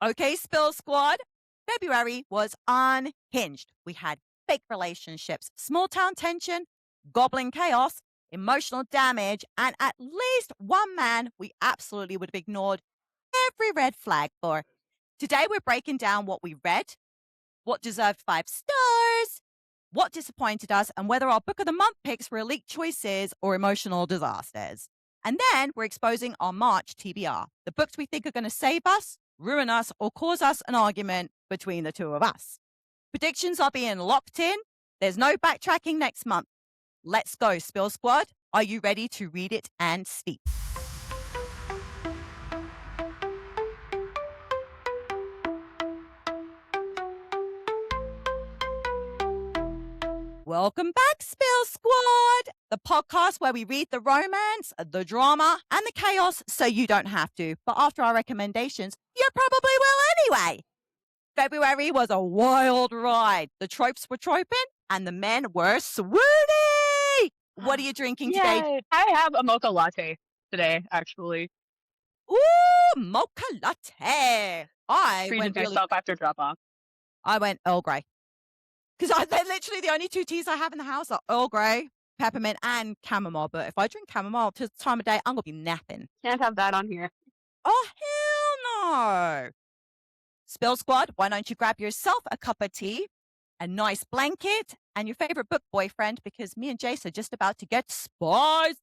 Okay, Spill Squad. February was unhinged. We had fake relationships, small town tension, goblin chaos, emotional damage, and at least one man we absolutely would have ignored every red flag for. Today, we're breaking down what we read, what deserved 5 stars, what disappointed us, and whether our book of the month picks were elite choices or emotional disasters. And then we're exposing our March TBR, the books we think are going to save us, ruin us, or cause us an argument between the two of us. Predictions are being locked in. There's no backtracking next month. Let's go, Spill Squad. Are you ready to read it and speak? Welcome back, Spill Squad, the podcast where we read the romance, the drama, and the chaos so you don't have to. But after our recommendations, you probably will anyway. February was a wild ride. The tropes were troping and the men were swoony. What are you drinking today? I have a mocha latte today, actually. Ooh, mocha latte. Treated myself after drop off. I went Earl Grey. Because they're literally the only two teas I have in the house are Earl Grey, peppermint, and chamomile. But if I drink chamomile to the time of day, I'm going to be napping. Can't have that on here. Oh, hell no. Spill Squad, why don't you grab yourself a cup of tea, a nice blanket, and your favorite book boyfriend, because me and Jace are just about to get spicy.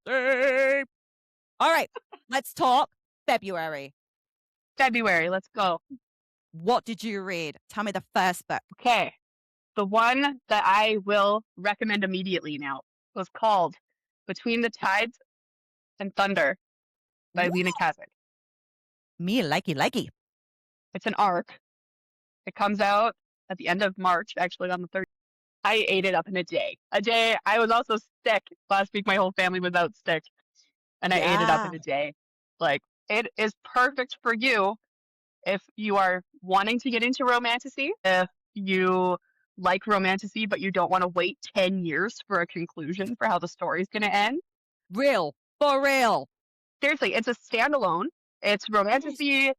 All right, let's talk February. Let's go. What did you read? Tell me the first book. Okay. The one that I will recommend immediately now was called Between the Tides and Thunder by Lena Kazak. Me likey. It's an arc. It comes out at the end of March, actually on the 30th. I ate it up in a day. I was also sick. Last week, my whole family was out sick. And I ate it up in a day. Like, it is perfect for you if you are wanting to get into romantasy, if you like romantasy, but you don't want to wait 10 years for a conclusion for how the story's going to end. For real. Seriously, it's a standalone. It's romantasy.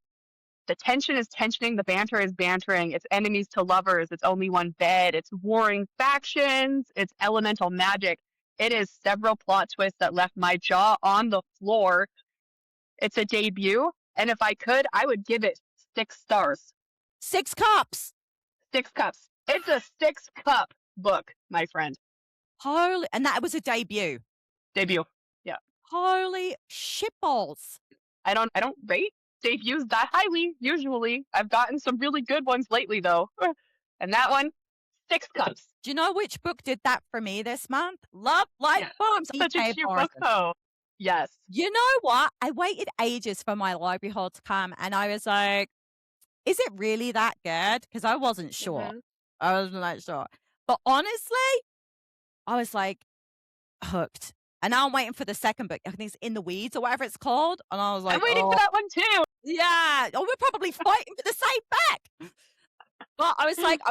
The tension is tensioning. The banter is bantering. It's enemies to lovers. It's only one bed. It's warring factions. It's elemental magic. It is several plot twists that left my jaw on the floor. It's a debut. And if I could, I would give it 6 stars. 6 cups. 6 cups. It's a 6-cup book, my friend. Holy, and that was a debut. Debut, yeah. Holy shitballs. I don't rate debuts that highly, usually. I've gotten some really good ones lately, though. And that one, 6 cups. Do you know which book did that for me this month? Love Life Bombs. Such a cute book, though. Yes. You know what? I waited ages for my library haul to come, and I was like, is it really that good? Because I wasn't sure. Mm-hmm. I wasn't that sure. But honestly, I was like hooked. And now I'm waiting for the second book. I think it's In the Weeds or whatever it's called. And I was like, I'm waiting for that one too. Yeah. Oh, we're probably fighting for the same back. But I was like,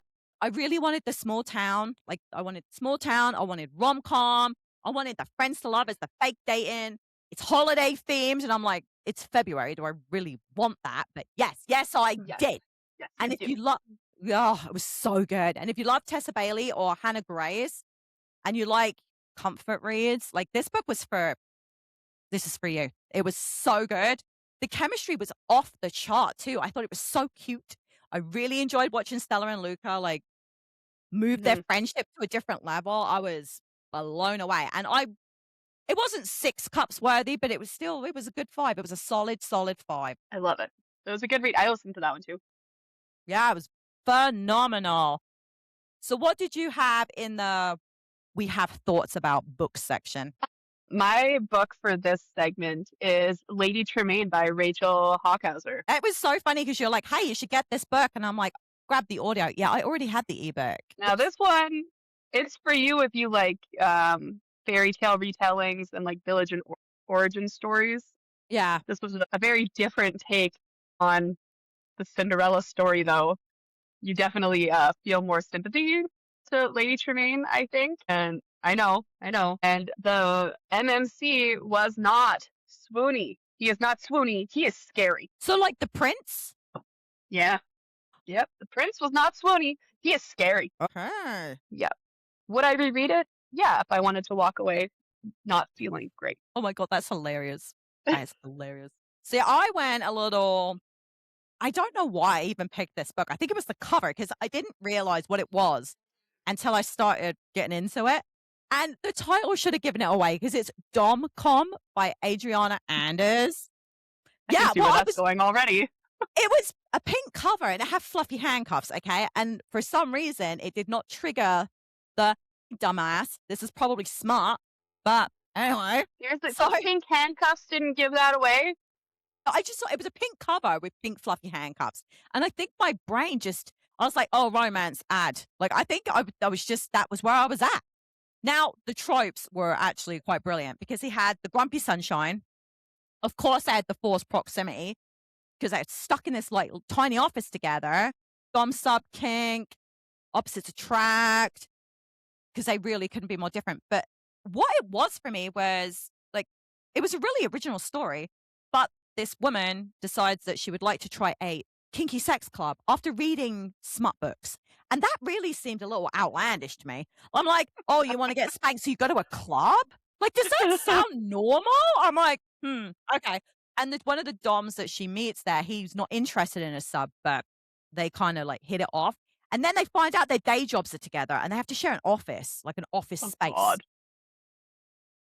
I really wanted the small town. Like, I wanted small town. I wanted rom-com. I wanted the friends to love. It's the fake dating. It's holiday themed. And I'm like, it's February. Do I really want that? But yes, I did. Yes, and if you love, it was so good. And if you love Tessa Bailey or Hannah Grace and you like comfort reads, like this is for you. It was so good. The chemistry was off the chart too. I thought it was so cute. I really enjoyed watching Stella and Luca like move their friendship to a different level. I was blown away. And it wasn't 6 cups worthy, but it was a good 5. It was a solid 5. I love it. It was a good read. I listened to that one too. Yeah, it was phenomenal. So what did you have in the We Have Thoughts About book section? My book for this segment is Lady Tremaine by Rachel Hawkhauser. It was so funny because you're like, hey, you should get this book. And I'm like, grab the audio. Yeah, I already had the ebook. Now this one, it's for you if you like fairy tale retellings and like village and origin stories. Yeah. This was a very different take on the Cinderella story, though. You definitely feel more sympathy to Lady Tremaine, I think. And I know. And the MMC was not swoony. He is not swoony. He is scary. So like the prince? Yeah. Yep. The prince was not swoony. He is scary. Okay. Yep. Would I reread it? Yeah, if I wanted to walk away not feeling great. Oh my god, that's hilarious. That is hilarious. See, I went a little I don't know why I even picked this book. I think it was the cover because I didn't realize what it was until I started getting into it. And the title should have given it away because it's Dom Com by Adriana Anders. I can Yeah, see well, where that's going already. it was a pink cover and it had fluffy handcuffs, okay? And for some reason, it did not trigger the dumbass. This is probably smart, but anyway. Seriously, So so pink handcuffs didn't give that away? I just thought it was a pink cover with pink fluffy handcuffs. And I think my brain just, I was like, oh, romance ad. Like, I think I was just, that was where I was at. Now, the tropes were actually quite brilliant because he had the grumpy sunshine. Of course, they had the forced proximity because they're stuck in this like tiny office together. Dom sub kink, opposites attract because they really couldn't be more different. But what it was for me was like, it was a really original story, but this woman decides that she would like to try a kinky sex club after reading smut books. And that really seemed a little outlandish to me. I'm like, oh, you want to get spanked, so you go to a club? Like, does that sound normal? I'm like, okay. And one of the doms that she meets there, he's not interested in a sub, but they kind of like hit it off. And then they find out their day jobs are together and they have to share an office, like an office Oh, space. God.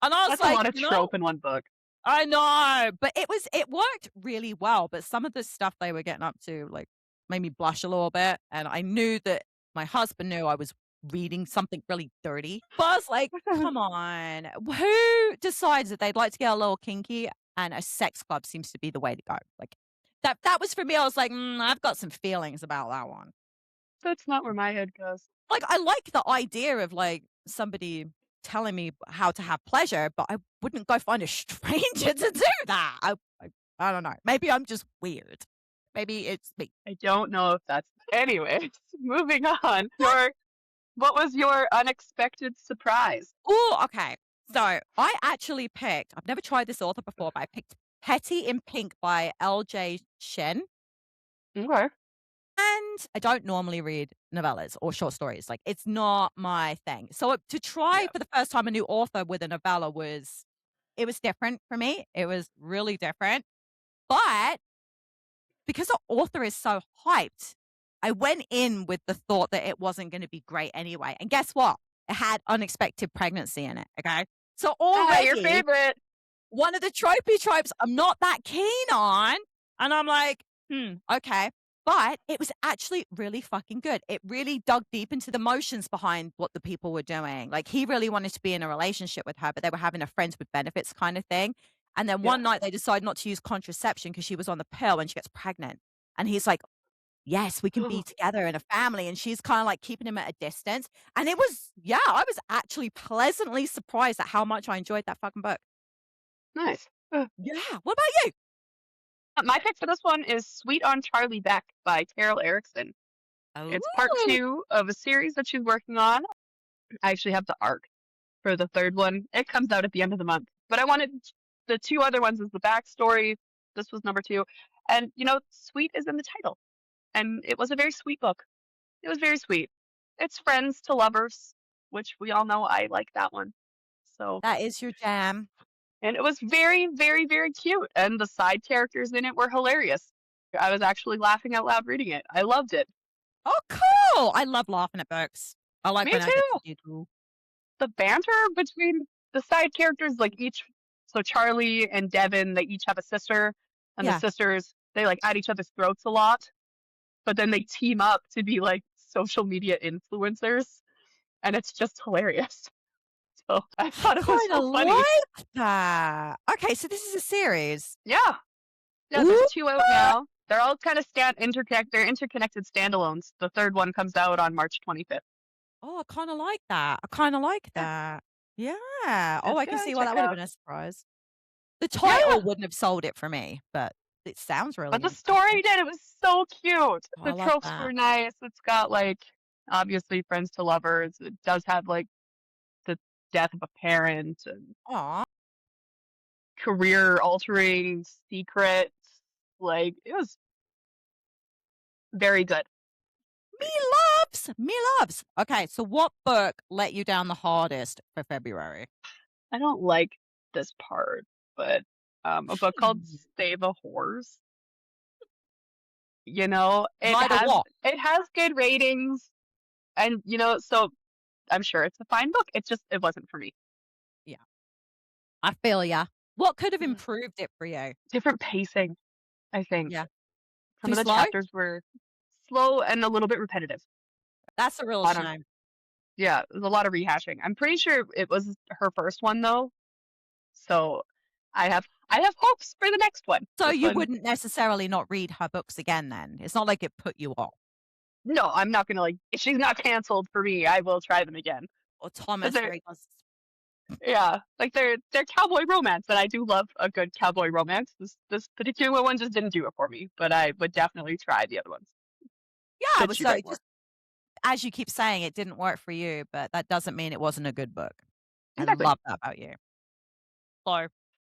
And I was That's a like, lot of trope in one book. I know, but it worked really well. But some of the stuff they were getting up to, like, made me blush a little bit. And I knew that my husband knew I was reading something really dirty. But I was like, come on, who decides that they'd like to get a little kinky and a sex club seems to be the way to go? Like that was for me. I was like, I've got some feelings about that one. That's not where my head goes. Like, I like the idea of, like, somebody telling me how to have pleasure, but I wouldn't go find a stranger to do that. I don't know. Maybe I'm just weird. Maybe it's me. I don't know if that's anyways. Moving on. What was your unexpected surprise? Oh, okay. So, I actually picked I've never tried this author before, but I picked Petty in Pink by LJ Shen. Okay. And I don't normally read novellas or short stories. Like, it's not my thing. So, to try Yeah. for the first time a new author with a novella it was different for me. It was really different. But because the author is so hyped, I went in with the thought that it wasn't going to be great anyway. And guess what? It had unexpected pregnancy in it. Okay. So Ah, your already favorite. one of the tropey tropes I'm not that keen on. And I'm like, okay. But it was actually really fucking good. It really dug deep into the emotions behind what the people were doing. Like, he really wanted to be in a relationship with her, but they were having a friends with benefits kind of thing. And then Yeah. one night they decide not to use contraception because she was on the pill and she gets pregnant. And he's like, yes, we can be together in a family. And she's kind of like keeping him at a distance. And it was, yeah, I was actually pleasantly surprised at how much I enjoyed that fucking book. Nice. Yeah. What about you? My pick for this one is Sweet on Charlie Beck by Carol Erickson. It's part Oh, 2 of a series that she's working on. I actually have the arc for the third one. It comes out at the end of the month. But I wanted the 2 other ones as the backstory. This was number 2. And, sweet is in the title. And it was a very sweet book. It was very sweet. It's friends to lovers, which we all know I like that one. So, that is your jam. and it was very, very, very cute. And the side characters in it were hilarious. I was actually laughing out loud reading it. I loved it. Oh, cool. I love laughing at books. I like Me when I get too. to giggle. The banter between the side characters, like so Charlie and Devin, they each have a sister, and the Yeah. sisters, they like at each other's throats a lot, but then they team up to be like social media influencers, and it's just hilarious. So I thought it was Kinda so funny. like that. Okay, so this is a series. Yeah. Yeah, there's 2 out now. They're all kind of they're interconnected standalones. The third one comes out on March 25th. Oh, I kinda like that. I kinda like Yeah, that. Yeah. Oh, it's I can good. see why Check that it would have out. been a surprise. The Yeah, title wouldn't have sold it for me, but it sounds but really the interesting. story did. It was so cute. Oh, I The love tropes that. were nice. It's got like obviously friends to lovers. It does have like the death of a parent and Aw. career altering secrets. Like Very good. Me loves. Okay, so what book let you down the hardest for February? I don't like this part, but a book called Save a Horse. You know, Neither what? it has good ratings, and so I'm sure it's a fine book. It wasn't for me. Yeah, I feel ya. What could have Yeah. improved it for you? Different pacing, I think. Yeah, Some too of the slow? chapters were slow and a little bit repetitive. That's a real I don't shame. Yeah, there's a lot of rehashing. I'm pretty sure it was her first one though, so I have hopes for the next one. So This you one, wouldn't necessarily not read her books again then? It's not like it put you off. no, I'm not gonna if she's not canceled for me, I will try them again. Or 'Cause Thomas they're where he goes, yeah, like they're cowboy romance, and I do love a good cowboy romance. This particular one just didn't do it for me, but I would definitely try the other ones yeah, should but she so write it more. just as you keep saying, it didn't work for you, but that doesn't mean it wasn't a good book. I Exactly. love that about you. So,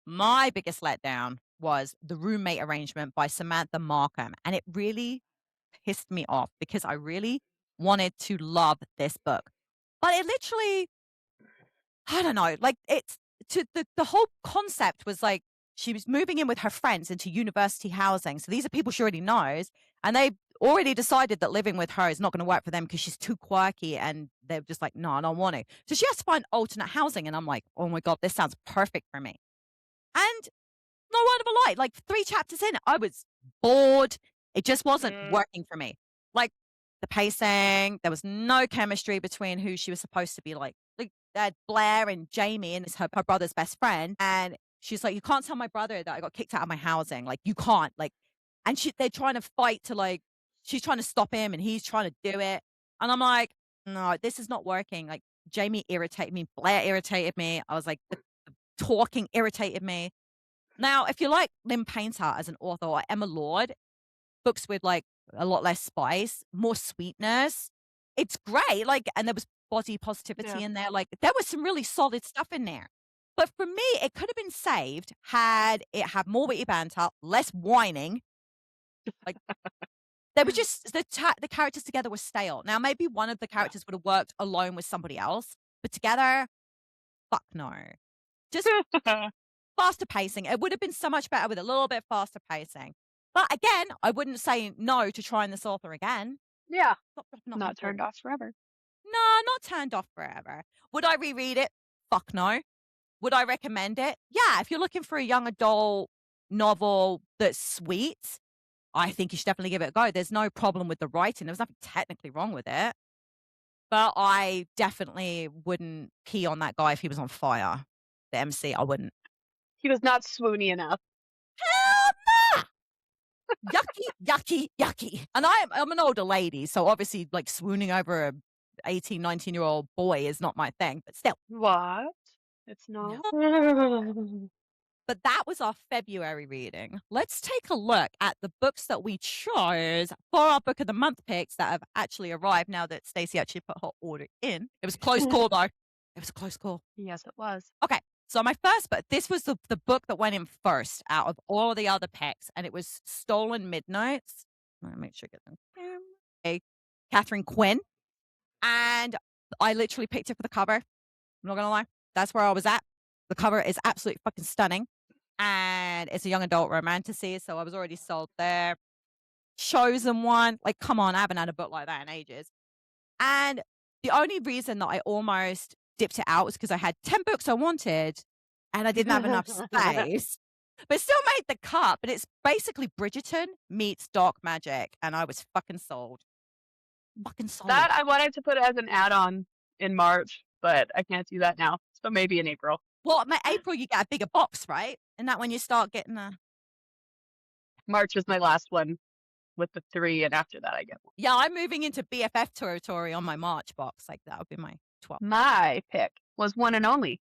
my biggest letdown was The Roommate Arrangement by Samantha Markham, and it really pissed me off because I really wanted to love this book. But it literally I don't know, like, it's to the whole concept was, like, she was moving in with her friends into university housing, so these are people she already knows, and they've already decided that living with her is not gonna work for them because she's too quirky, and they're just like, "No, I don't want to." So she has to find alternate housing, and I'm like, "Oh my god, this sounds perfect for me." And no word of a lie, like 3 chapters in, I was bored. It just wasn't Mm, working for me. Like, the pacing, there was no chemistry between who she was supposed to be like, Blair and Jamie, and it's her brother's best friend, and she's like, "You can't tell my brother that I got kicked out of my housing, like, you can't," like and they're trying to fight to, like she's trying to stop him, and he's trying to do it, and I'm like, "No, this is not working," like, Jamie irritated me, Blair irritated me, I was like, the talking irritated me. Now, if you like Lynn Painter as an author or Emma Lord, books with like a lot less spice, more sweetness, it's great. Like, and there was body yeah. positivity in there. Like, there was some really solid stuff in there. But for me, it could have been saved had it had more witty banter, less whining. Like, they were just the characters together were stale. Now, maybe one of the Yeah. characters would have worked alone with somebody else, but together, fuck no. Just faster pacing. It would have been so much better with a little bit faster pacing. But again, I wouldn't say no to trying this author again. Yeah. Not my Not turned fault. off forever. No, not turned off forever. Would I reread it? Fuck no. Would I recommend it? Yeah, if you're looking for a young adult novel that's sweet, I think you should definitely give it a go. There's no problem with the writing. There's nothing technically wrong with it. But I definitely wouldn't key on that guy if he was on fire. The MC, I wouldn't. He was not swoony enough. Hell no! Yucky, yucky, yucky. And I'm an older lady, so obviously, like, swooning over a 18, 19-year-old boy is not my thing, but still. What? It's No. not. But that was our February reading. Let's take a look at the books that we chose for our Book of the Month picks that have actually arrived now that Stacey actually put her order in. It was a close call, though. It was a close call. Yes, it was. Okay, so my first book, this was the book that went in first out of all the other picks, and it was Stolen Midnights. Let me make sure I get them. Okay, Catherine Quinn. And I literally picked it for the cover. I'm not gonna lie. That's where I was at. The cover is absolutely fucking stunning. And it's a young adult romantasy, so I was already sold there. Chosen one. Like, come on, I haven't had a book like that in ages. And the only reason that I almost dipped it out was because I had 10 books I wanted and I didn't have enough space. But it still made the cut. But it's basically Bridgerton meets Dark Magic. And I was fucking sold. Fucking sold. That I wanted to put as an add-on in March, but I can't do that now. So maybe in April. Well, my April, you get a bigger box, right? And that when you start getting a. March is my last one with the 3, and after that I get one. Yeah, I'm moving into BFF territory on my March box. Like, that would be my 12th. My pick was One and Only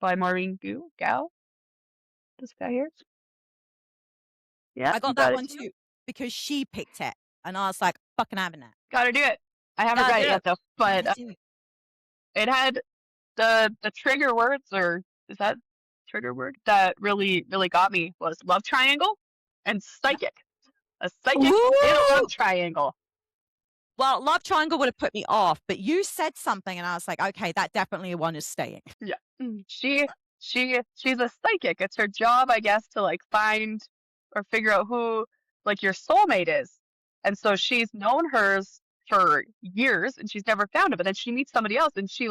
by Maureen Gao. This guy here. Yeah, I you got that it one too because she picked it. And I was like, fucking having it. Gotta do it. I haven't read it yet though, but Gotta do it. it had the trigger words, or is that trigger word that really got me was love triangle and psychic. A psychic in a love triangle. Well, love triangle would have put me off, but you said something and I was like, okay, that definitely one is staying. Yeah. She's a psychic. It's her job, I guess, to like find or figure out who like your soulmate is. And so she's known hers for years and she's never found him. But then she meets somebody else and she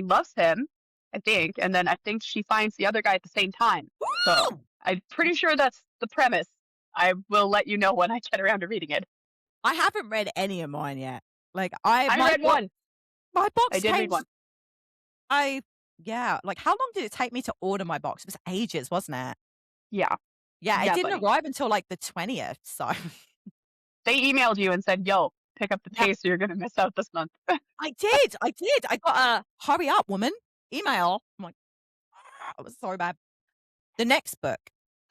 loves him, I think. And then I think she finds the other guy at the same time. So I'm pretty sure that's the premise. I will let you know when I get around to reading it. I haven't read any of mine yet. Like I read one. My box I did read one. Like how long did it take me to order my box? It was ages, wasn't it? Yeah. Yeah, it didn't arrive until like the 20th. So they emailed you and said, yo, pick up the pace or you're going to miss out this month. I did. I got a hurry up, woman email. I'm like, it was so bad. The next book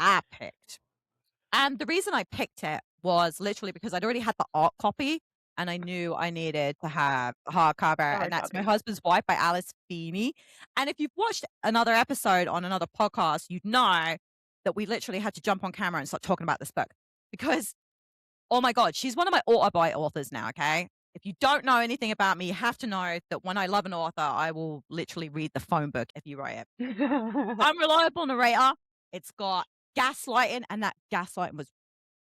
I picked. And the reason I picked it was literally because I'd already had the art copy and I knew I needed to have hardcover. And that's My Husband's Wife by Alice Feeney. And if you've watched another episode on another podcast, you'd know that we literally had to jump on camera and start talking about this book because, oh my God, she's one of my auto-buy authors now, okay? If you don't know anything about me, you have to know that when I love an author, I will literally read the phone book if you write it. Unreliable narrator. It's got gaslighting, and that gaslighting was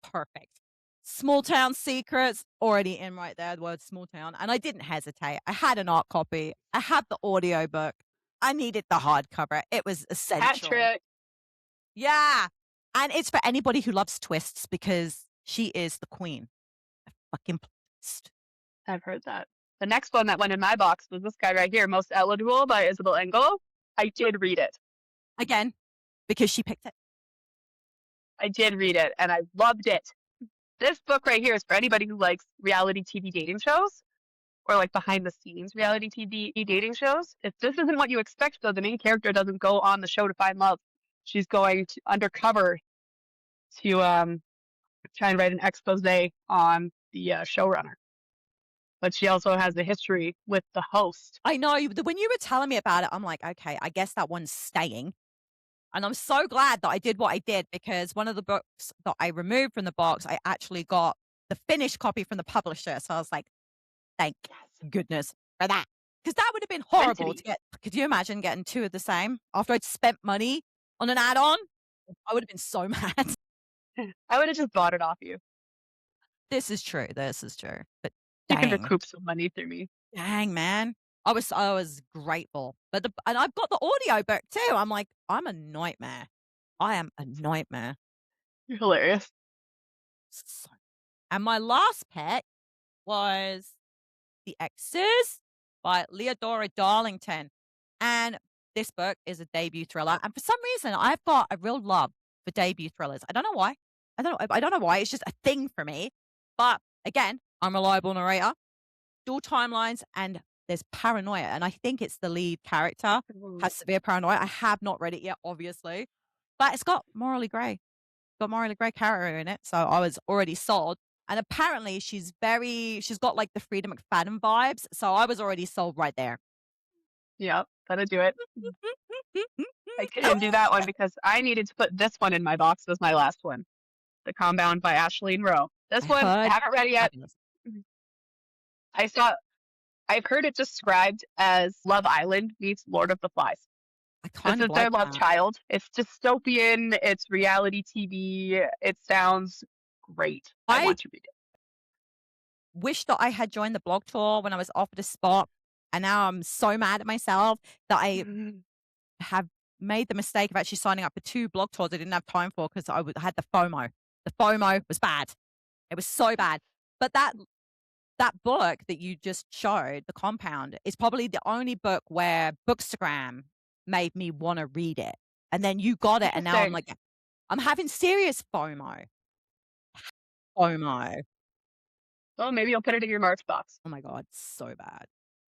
perfect. Small town secrets, already in right there, the word small town. And I didn't hesitate. I had an art copy. I had the audio book. I needed the hardcover. It was essential. Patrick. Yeah. And it's for anybody who loves twists because she is the queen of fucking twist. I've heard that. The next one that went in my box was this guy right here, Most Eligible by Isabel Engel. I did read it. Again, because she picked it. I did read it and I loved it. This book right here is for anybody who likes reality TV dating shows or like behind the scenes reality TV dating shows. If this isn't what you expect, though, the main character doesn't go on the show to find love. She's going to undercover to try and write an expose on the showrunner. But she also has a history with the host. I know. When you were telling me about it, I'm like, okay, I guess that one's staying. And I'm so glad that I did what I did because one of the books that I removed from the box, I actually got the finished copy from the publisher. So I was like, thank goodness for that. Because that would have been horrible to get. Could you imagine getting two of the same after I'd spent money on an add-on? I would have been so mad. I would have just bought it off you. This is true. But you can recoup some money through me. Dang, man. I was grateful. And I've got the audio book too. I'm like, I'm a nightmare. I am a nightmare. You're hilarious. And my last pick was The Exes by Leodora Darlington. And this book is a debut thriller. And for some reason, I've got a real love for debut thrillers. I don't know why. I don't know why. It's just a thing for me. But again, unreliable narrator, dual timelines, and there's paranoia. And I think it's the lead character has severe paranoia. I have not read it yet, obviously. But it's got morally grey. Got morally grey character in it. So I was already sold. And apparently she's got like the Frida McFadden vibes. So I was already sold right there. Yeah, that'll do it. I couldn't do that one because I needed to put this one in my box as my last one. The Compound by Ashleen Rowe. This one, I haven't read it yet. I've heard it described as Love Island meets Lord of the Flies. This is their love child. It's dystopian. It's reality TV. It sounds great. I want to read it. Wish that I had joined the blog tour when I was offered a spot. And now I'm so mad at myself that I have made the mistake of actually signing up for 2 blog tours I didn't have time for because I had the FOMO. The FOMO was bad. It was so bad. But that book that you just showed, The Compound, is probably the only book where Bookstagram made me want to read it. And then you got it. And now I'm like, I'm having serious FOMO. FOMO. Well, maybe you'll put it in your March box. Oh my God, so bad.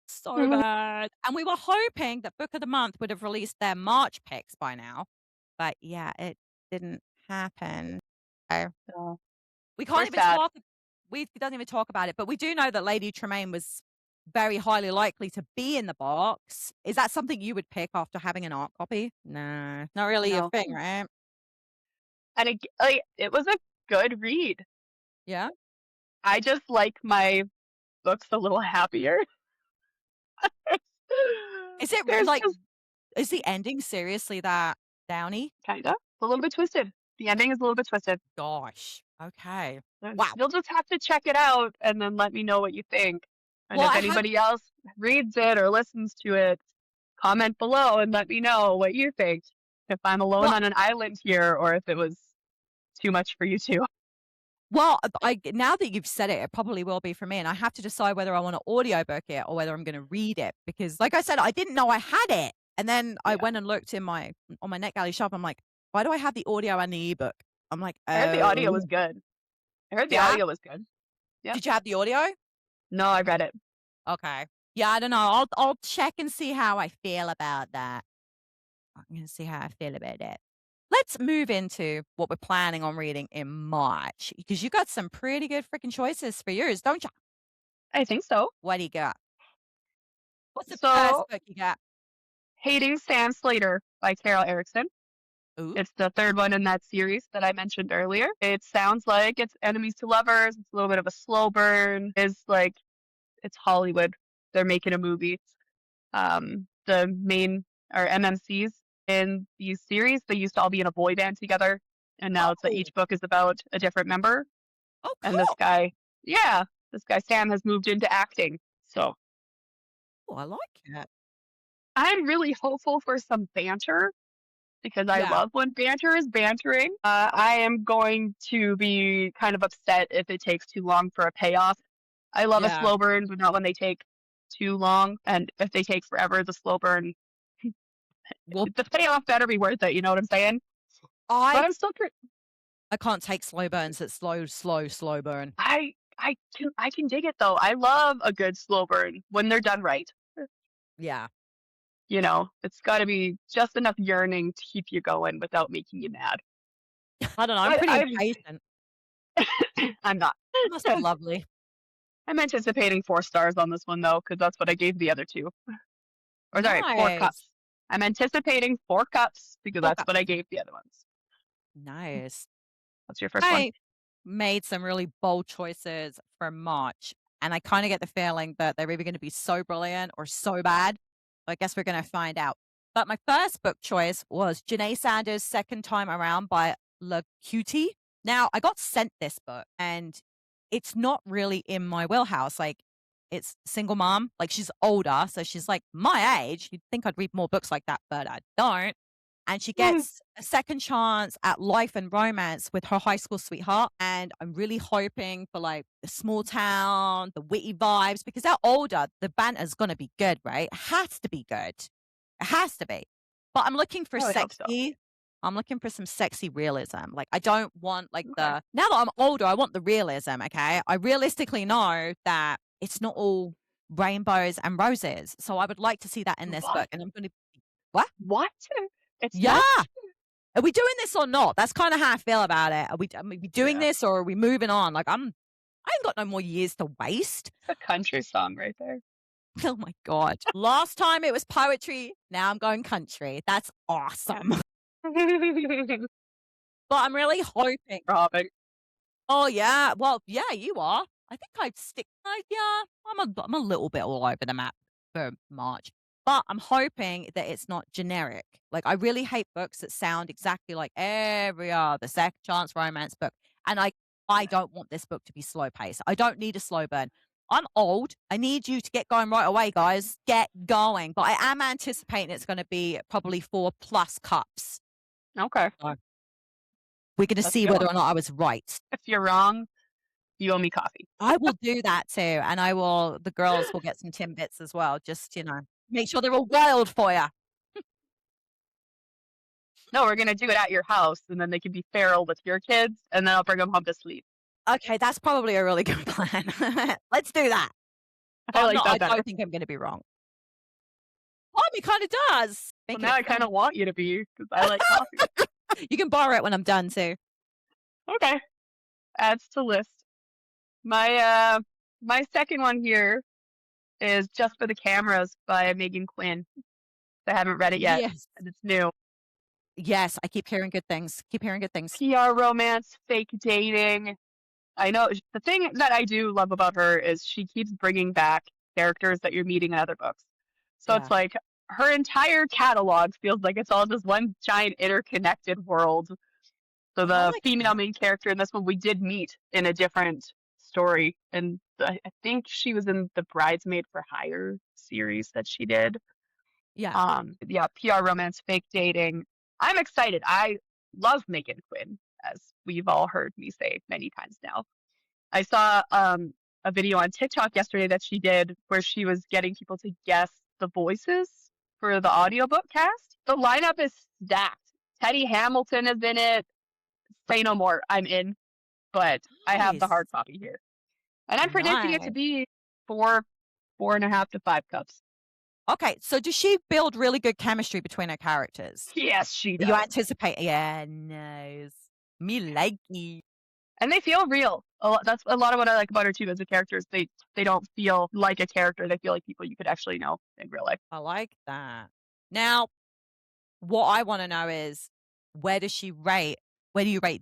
So bad. And we were hoping that Book of the Month would have released their March picks by now. But yeah, it didn't happen. So we can't even talk. We don't even talk about it. But we do know that Lady Tremaine was very highly likely to be in the box. Is that something you would pick after having an art copy? No, not really your thing, right? And it was a good read. Yeah. I just like my books a little happier. Is it There's like, just is the ending seriously that downy? kinda a little bit twisted. The ending is a little bit twisted. Gosh. Okay. And Wow. you'll just have to check it out and then let me know what you think. And Well, if I had anybody else reads it or listens to it, comment below and let me know what you think. If I'm alone well on an island here or if it was too much for you too. well, I now that you've said it, it probably will be for me, and I have to decide whether I wanna audiobook it or whether I'm gonna read it because, like I said, I didn't know I had it, and then I Yeah. went and looked in my on my NetGalley shop, I'm like, "Why do I have the audio and the ebook?" I'm like, I heard the audio was "Oh." good. I heard the Yeah? audio was good. Yep. Did you have the audio? No, I read it. Okay. Yeah, I don't know. I'll check and see how I feel about that. I'm gonna see how I feel about it. Let's move into what we're planning on reading in March because you got some pretty good freaking choices for yours, don't you? I think so. What do you got? What's the first So, book you got? Hating Sam Slater by Carol Erickson. Ooh. It's the third one in that series that I mentioned earlier. It sounds like it's enemies to lovers. It's a little bit of a slow burn. It's like it's Hollywood. They're making a movie. The main or MMCs in these series, they used to all be in a boy band together, and now it's that Oh. each book is about a different member. Oh, And this cool. guy, yeah, this guy Sam has moved into acting. So Oh, I like it. I'm really hopeful for some banter because I Yeah. love when banter is bantering. I am going to be kind of upset if it takes too long for a payoff. I love a Yeah. slow burn, but not when they take too long. And if they take forever, the slow burn, Well, the payoff better be worth it. You know what I'm saying? But I I'm still, I can't take slow burns. It's slow burn. I can dig it though. I love a good slow burn when they're done right. Yeah. It's got to be just enough yearning to keep you going without making you mad. I don't know. I'm But pretty impatient. I'm not. It must be lovely. I'm anticipating 4 stars on this one though, because that's what I gave the other two. Or sorry, 4 cups. Nice. I'm anticipating 4 cups because Full that's cup. what I gave the other ones. Nice. What's your first one? I made some really bold choices for March, and I kind of get the feeling that they're either going to be so brilliant or so bad. I guess we're going to find out. But my first book choice was Janae Sanders' Second Time Around by La Cutie. Now, I got sent this book, and it's not really in my wheelhouse. Like, it's single mom. Like, she's older, so she's like my age. You'd think I'd read more books like that, but I don't. And she gets a second chance at life and romance with her high school sweetheart. And I'm really hoping for like the small town, the witty vibes, because they're older. The banter's going to be good, right? It has to be good. It has to be. But I'm looking for I would hope so. sexy. I'm looking for some sexy realism. Like, I don't want like Okay. now that I'm older, I want the realism. Okay. I realistically know that it's not all rainbows and roses. So I would like to see that in this What? book. And I'm going to, what? What? It's Yeah. not Are we doing this or not? That's kind of how I feel about it. Are we doing yeah. this or are we moving on? Like I ain't got no more years to waste. It's a country song right there. Oh my God. Last time it was poetry. Now I'm going country. That's awesome. But I'm really hoping. Robin. Oh yeah. Well, yeah, you are. I think I'd stick. Yeah, I'm a little bit all over the map for March, but I'm hoping that it's not generic. Like I really hate books that sound exactly like every other second chance romance book, and I don't want this book to be slow paced. I don't need a slow burn. I'm old. I need you to get going right away, guys. Get going. But I am anticipating it's going to be probably 4+ cups. Okay. So we're going to That's a see good whether one. or not I was right. If you're wrong, you owe me coffee. I will do that too, and the girls will get some Timbits as well, just, make sure they're all wild for you. No, we're gonna do it at your house, and then they can be feral with your kids, and then I'll bring them home to sleep. Okay, that's probably a really good plan. Let's do that. I like that I better. don't think I'm gonna be wrong. Part of me kinda does. Well, Making now it I kind fun. of want you to be because I like coffee. You can borrow it when I'm done too. Okay, adds to list. My second one here is Just for the Cameras by Megan Quinn. I haven't read it yet, Yes. and it's new. Yes, I keep hearing good things. Keep hearing good things. PR romance, fake dating. I know the thing that I do love about her is she keeps bringing back characters that you're meeting in other books. So it's Yeah. like her entire catalog feels like it's all just one giant interconnected world. So I the like female that. main character in this one we did meet in a different story, and I think she was in the Bridesmaid for Hire series that she did. Yeah. Yeah, PR romance, fake dating. I'm excited. I love Megan Quinn, as we've all heard me say many times now. I saw a video on TikTok yesterday that she did where she was getting people to guess the voices for the audiobook cast. The lineup is stacked. Teddy Hamilton is in it. Say no more. I'm in, but I have the Nice. hard copy here. And I'm predicting it to Nice. be 4.5 to 5 cups. Okay, so does she build really good chemistry between her characters? Yes, she You does. anticipate? Yeah, nice. Me likey. And they feel real. That's a lot of what I like about her too as a character is they don't feel like a character. They feel like people you could actually know in real life. I like that. Now, what I want to know is where do you rate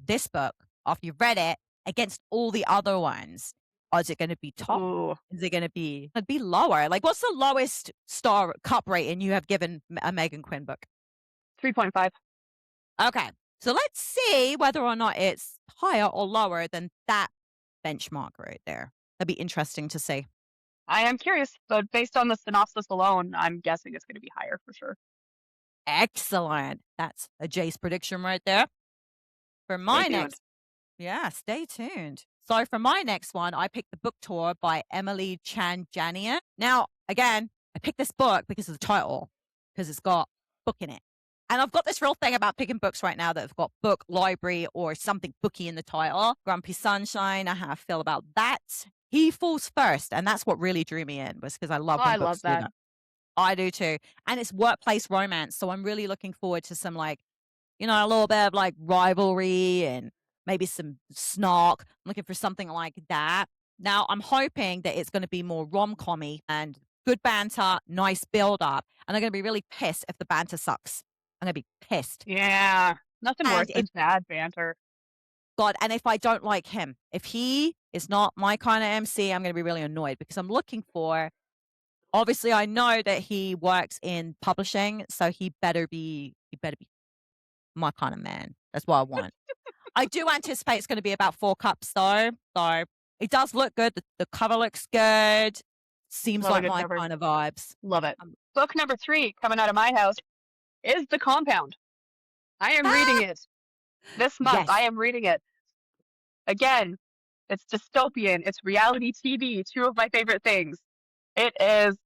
this book after you've read it against all the other ones? Or is it going to be top? Ooh, Is it going to be lower? Like, what's the lowest star cup rating you have given a Megan Quinn book? 3.5. Okay, so let's see whether or not it's higher or lower than that benchmark right there. That'd be interesting to see. I am curious, but based on the synopsis alone, I'm guessing it's going to be higher for sure. Excellent. That's a Jace prediction right there. For Stay my tuned. next, yeah, stay tuned. So for my next one, I picked The Book Tour by Emily Chanjanian. Now, again, I picked this book because of the title, because it's got book in it. And I've got this real thing about picking books right now that have got book, library, or something booky in the title. Grumpy Sunshine, I how I feel about that. He Falls First, and that's what really drew me in, was because I love Oh, when I books love do that. that. I do too. And it's workplace romance, so I'm really looking forward to some like, a little bit of like rivalry and maybe some snark. I'm looking for something like that. Now, I'm hoping that it's going to be more rom-commy and good banter, nice build up. And I'm going to be really pissed if the banter sucks. I'm going to be pissed. Yeah, nothing And worse if than bad banter. God, and if I don't like him, if he is not my kind of MC, I'm going to be really annoyed because I'm looking for. Obviously, I know that he works in publishing, so he better be my kind of man. That's what I want. I do anticipate it's going to be about 4 cups though. So it does look good. The cover looks good. Seems Love a like good my cover. kind of vibes. Love it. Book number 3 coming out of my house is The Compound. I am reading it this month. Yes. I am reading it. Again, it's dystopian. It's reality TV. 2 of my favorite things. It is,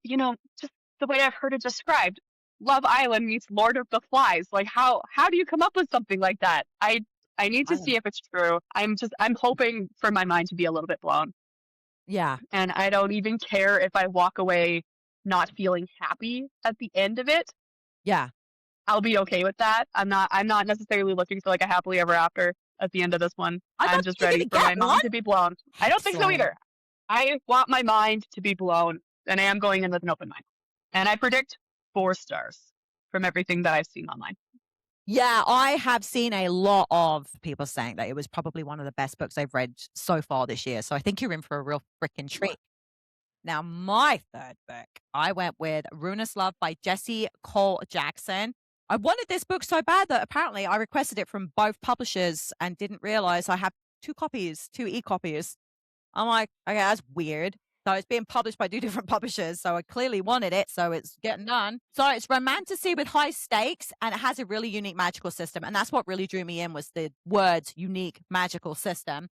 just the way I've heard it described. Love Island meets Lord of the Flies. Like how do you come up with something like that? I need to see if it's true. I'm hoping for my mind to be a little bit blown. Yeah. And I don't even care if I walk away not feeling happy at the end of it. Yeah. I'll be okay with that. I'm not necessarily looking for like a happily ever after at the end of this one. I I'm don't just think you're ready gonna for get my one. mind to be blown. I don't think so Excellent. either. I want my mind to be blown, and I am going in with an open mind. And I predict 4 stars from everything that I've seen online. Yeah, I have seen a lot of people saying that it was probably one of the best books I've read so far this year. So I think you're in for a real freaking treat. Now, my third book, I went with Ruinous Love by Jessie Cole Jackson. I wanted this book so bad that apparently I requested it from both publishers and didn't realize I have 2 e-copies. I'm like, okay, that's weird. So it's being published by 2 different publishers. So I clearly wanted it. So it's getting done. So it's romantasy with high stakes and it has a really unique magical system. And that's what really drew me in was the words unique magical system.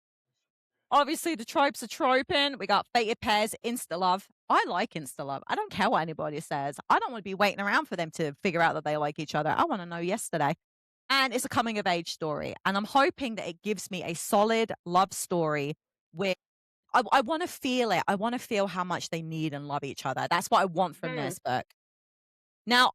Obviously, the tropes are troping. We got fated pairs, insta love. I like insta love. I don't care what anybody says. I don't want to be waiting around for them to figure out that they like each other. I want to know yesterday. And it's a coming of age story. And I'm hoping that it gives me a solid love story with I want to feel it. I want to feel how much they need and love each other. That's what I want from this book. Now,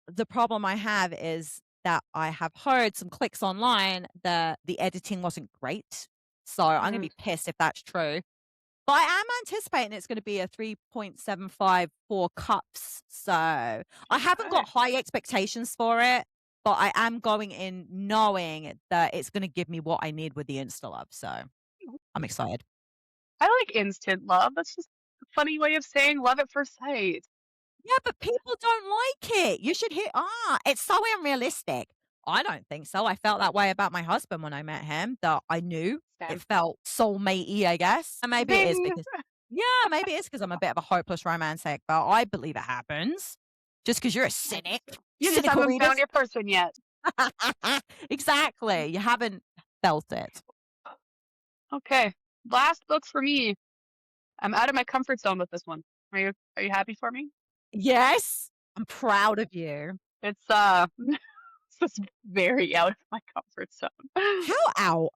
the problem I have is that I have heard some clicks online that the editing wasn't great. So I'm going to be pissed if that's true. But I am anticipating it's going to be a 3.754 cups. So I haven't got high expectations for it, but I am going in knowing that it's going to give me what I need with the Insta Love. So I'm excited. I like instant love. That's just a funny way of saying love at first sight. Yeah, but people don't like it. You should hear it's so unrealistic. I don't think so. I felt that way about my husband when I met him, that I knew it Same. felt soulmate-y, I guess. And maybe it is Zing! because maybe it's because I'm a bit of a hopeless romantic, but I believe it happens. Just because you're a cynic. You just Cynical haven't found readers. your person yet. Exactly. You haven't felt it. Okay. Last book for me. I'm out of my comfort zone with this one. Are you happy for me? Yes. I'm proud of you. It's this is very out of my comfort zone. How out?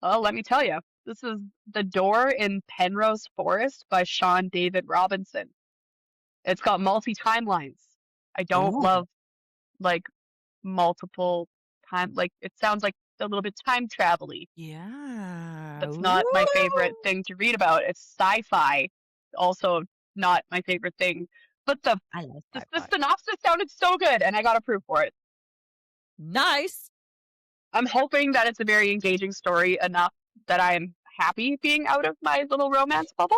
Well, let me tell you. This is The Door in Penrose Forest by Sean David Robinson. It's got multi-timelines. I don't Ooh. love like multiple like it sounds like a little bit time travel-y. Yeah. That's not my favorite Ooh. thing to read about. It's sci-fi, also not my favorite thing. But I love the sci-fi. synopsis sounded so good, and I got approved for it. Nice. I'm hoping that it's a very engaging story enough that I'm happy being out of my little romance bubble.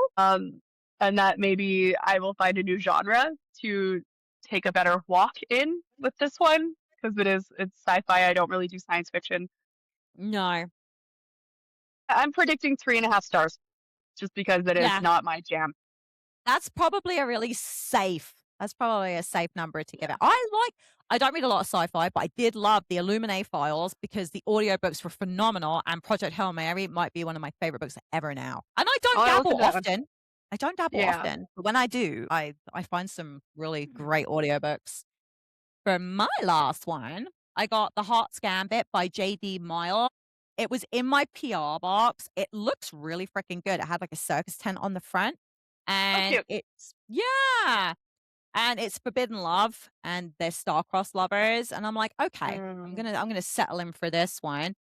And that maybe I will find a new genre to take a better walk in with this one because it's sci-fi. I don't really do science fiction. No. I'm predicting 3.5 stars just because it is Yeah. not my jam. That's probably that's probably a safe number to give it. I don't read a lot of sci-fi, but I did love the Illuminae files because the audiobooks were phenomenal, and Project Hail Mary might be one of my favorite books ever now. And I Oh, don't I looked at dabble that one. often. I don't dabble Yeah. often, but when I do, I find some really great audiobooks. For my last one, I got The Heart's Gambit by J.D. Mile. It was in my PR box. It looks really freaking good. It had like a circus tent on the front. Oh, And cute. and it's forbidden love and they're star-crossed lovers. And I'm like, okay, Mm. I'm gonna settle in for this one.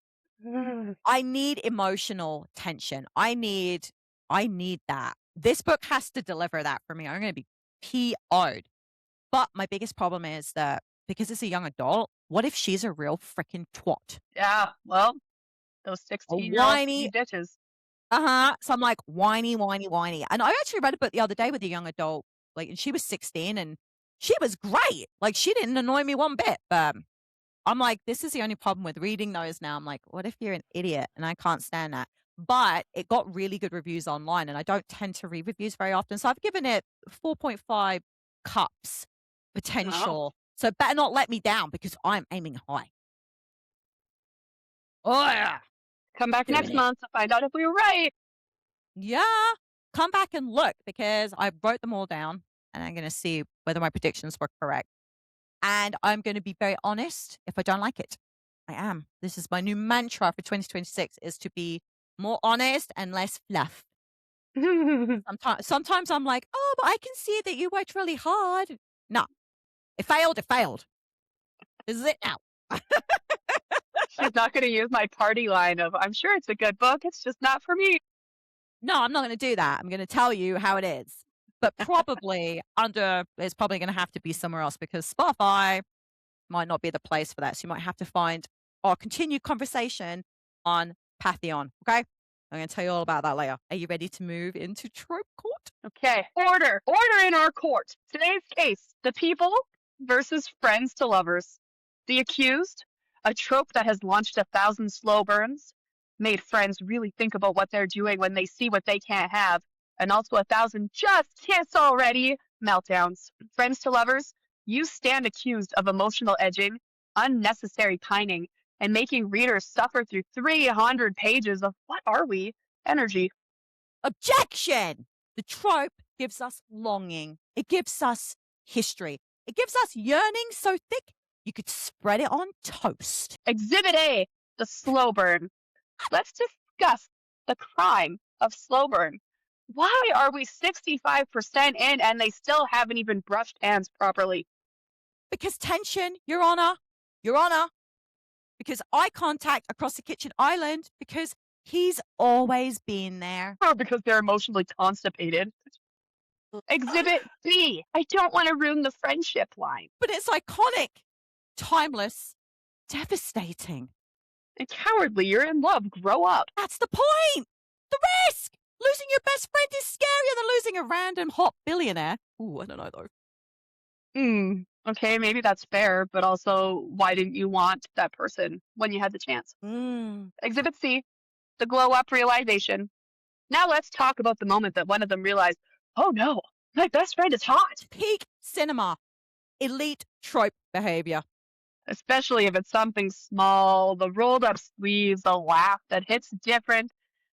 Mm. I need emotional tension. I need that. This book has to deliver that for me. I'm gonna be PO'd. But my biggest problem is that because it's a young adult, what if she's a real freaking twat? Yeah. Well, those A 16-year-olds can be whiny bitches. So I'm like, whiny, whiny, whiny. And I actually read a book the other day with a young adult, like, and she was 16 and she was great. Like, she didn't annoy me one bit. But I'm like, this is the only problem with reading those now. I'm like, what if you're an idiot? And I can't stand that. But it got really good reviews online, and I don't tend to read reviews very often. So I've given it 4.5 cups Oh. potential. So better not let me down because I'm aiming high. Oh, yeah. Come back Doing next it. month to find out if we were right. Yeah. Come back and look because I wrote them all down and I'm going to see whether my predictions were correct. And I'm going to be very honest if I don't like it. I am. This is my new mantra for 2026 is to be more honest and less fluff. Sometimes I'm like, oh, but I can see that you worked really hard. No, it failed. It failed. This is it now. She's not going to use my party line of, I'm sure it's a good book. It's just not for me. No, I'm not going to do that. I'm going to tell you how it is. But probably it's probably going to have to be somewhere else because Spotify might not be the place for that. So you might have to find or continue conversation on Pantheon. Okay. I'm going to tell you all about that later. Are you ready to move into Trope Court? Okay. Order. Order in our court. Today's case, the people versus friends to lovers. The accused, a trope that has launched 1,000 slow burns, made friends really think about what they're doing when they see what they can't have, and also 1,000 just kiss already meltdowns. Friends to lovers, you stand accused of emotional edging, unnecessary pining, and making readers suffer through 300 pages of what are we? Energy. Objection! The trope gives us longing. It gives us history. It gives us yearning so thick you could spread it on toast. Exhibit A, the slow burn. Let's discuss the crime of slow burn. Why are we 65% in and they still haven't even brushed hands properly? Because tension, Your Honor, Your Honor. Because eye contact across the kitchen island, because he's always been there. Or because they're emotionally constipated. Exhibit B, I don't want to ruin the friendship line. But it's iconic, timeless, devastating. And cowardly, you're in love. Grow up. That's the point. The risk. Losing your best friend is scarier than losing a random hot billionaire. Ooh, I don't know though. Okay, maybe that's fair, but also, why didn't you want that person when you had the chance? Exhibit C, the glow up realization. Now let's talk about the moment that one of them realized, oh no, my best friend is hot. Peak cinema. Elite trope behavior. Especially if it's something small, the rolled up sleeves, the laugh that hits different,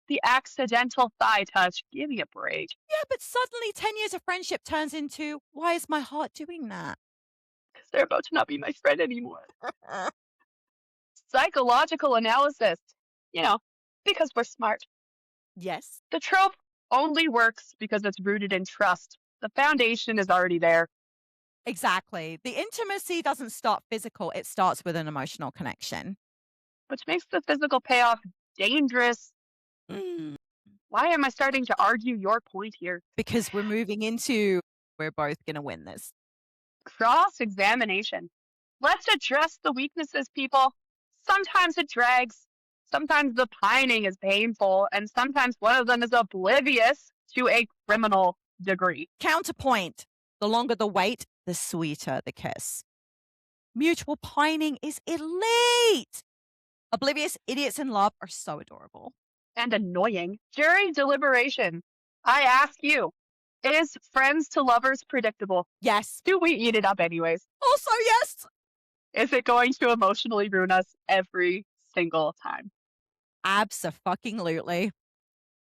the accidental thigh touch. Give me a break. Yeah, but suddenly 10 years of friendship turns into, why is my heart doing that? Because they're about to not be my friend anymore. Psychological analysis. Because we're smart. Yes. The trope only works because it's rooted in trust. The foundation is already there. Exactly. The intimacy doesn't start physical, it starts with an emotional connection. Which makes the physical payoff dangerous. Why am I starting to argue your point here? Because we're moving into, we're both going to win this. Cross-examination. Let's address the weaknesses, people. Sometimes it drags. Sometimes the pining is painful. And sometimes one of them is oblivious to a criminal degree. Counterpoint. The longer the wait, the sweeter the kiss. Mutual pining is elite. Oblivious idiots in love are so adorable. And annoying. During deliberation, I ask you, is friends to lovers predictable? Yes. Do we eat it up anyways? Also, yes. Is it going to emotionally ruin us every single time? Abso-fucking-lutely.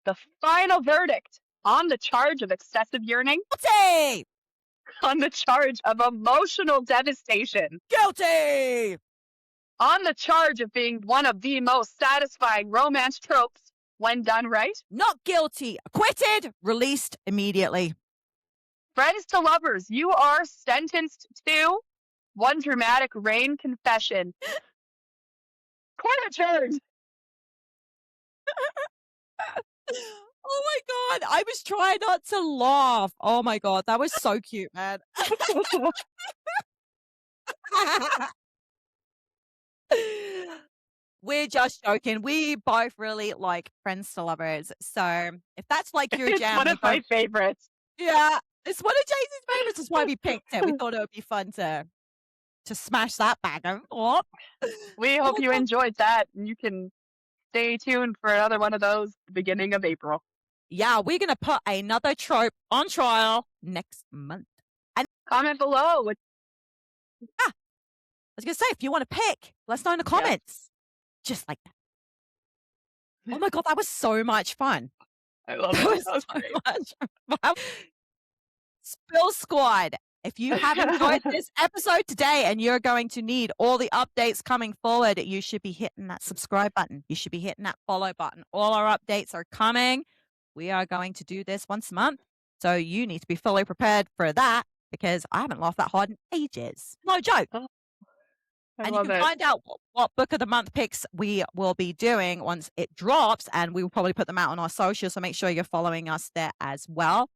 The final verdict on the charge of excessive yearning. Guilty! On the charge of emotional devastation. Guilty! On the charge of being one of the most satisfying romance tropes when done right. Not guilty. Acquitted. Released immediately. Friends to lovers, you are sentenced to one dramatic rain confession. Court adjourned. Oh my God. I was trying not to laugh. Oh my God. That was so cute, man. We're just joking. We both really like friends to lovers. So if that's like your It's jam, one of my favorites. Yeah, it's one of Jason's favorites. That's why we picked it. We thought it would be fun to smash that bagger. Oh. We hope you enjoyed that, and you can stay tuned for another one of those at the beginning of April. Yeah, we're gonna put another trope on trial next month. And comment below. I was gonna say, if you want to pick, let us know in the comments. Just like that. Oh my God, that was so much fun. I love it. That was so great. Much fun. Spill Squad. If you have enjoyed this episode today and you're going to need all the updates coming forward, you should be hitting that subscribe button. You should be hitting that follow button. All our updates are coming. We are going to do this once a month. So you need to be fully prepared for that because I haven't laughed that hard in ages. No joke. Oh, and you can find out what book of the month picks we will be doing once it drops, and we will probably put them out on our socials. So make sure you're following us there as well.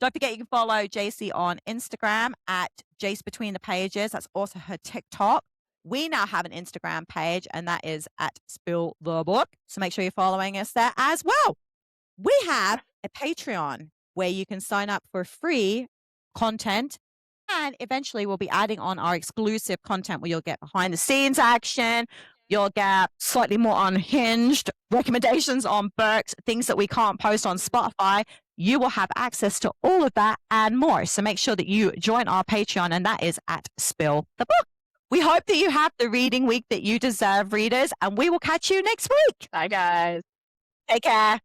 Don't forget you can follow JC on Instagram at Jace Between the Pages. That's also her TikTok. We now have an Instagram page, and that is at Spill the Book. So make sure you're following us there as well. We have a Patreon where you can sign up for free content. And eventually we'll be adding on our exclusive content where you'll get behind the scenes action. You'll get slightly more unhinged recommendations on books, things that we can't post on Spotify. You will have access to all of that and more. So make sure that you join our Patreon, and that is at Spill the Book. We hope that you have the reading week that you deserve, readers, and we will catch you next week. Bye, guys. Take care.